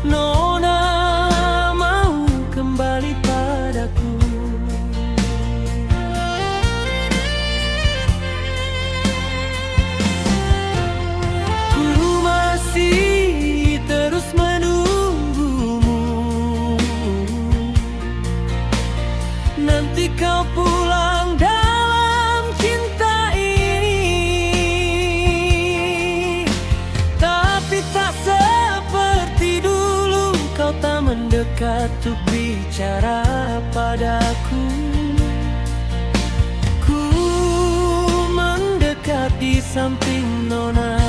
Nona mau kembali padaku. Ku masih terus menunggumu. Nanti kau pulang dalam cinta ini. Tapi tak seperti dulu, kau tak mendekat untuk bicara padaku. Ku mendekat di samping Nona.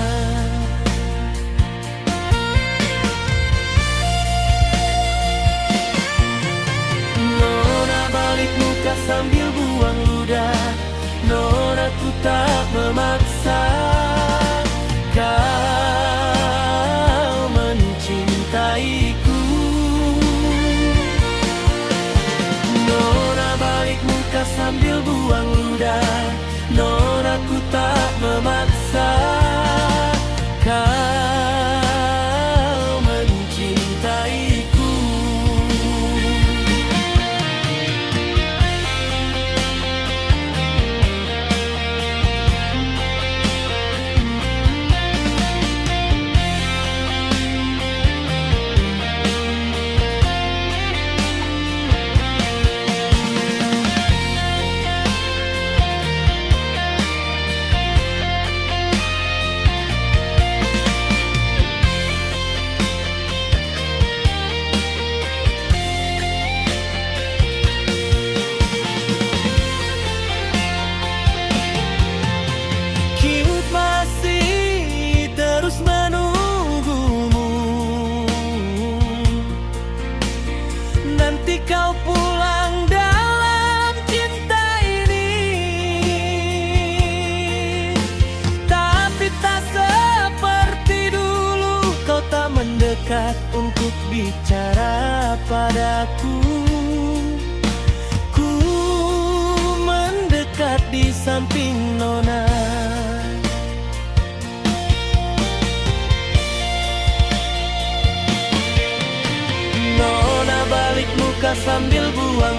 Nona balik muka sambil buang ludah. Nona, ku tak memaksa kau mencintaiku. Nona balik muka sambil buang ludah. Nona, ku tak memaksa kau mencintaiku. Nanti kau pulang dalam cinta ini. Tapi tak seperti dulu, kau tak mendekat untuk bicara padaku. Ku mendekat di samping Nona. Nona balik muka sambil buang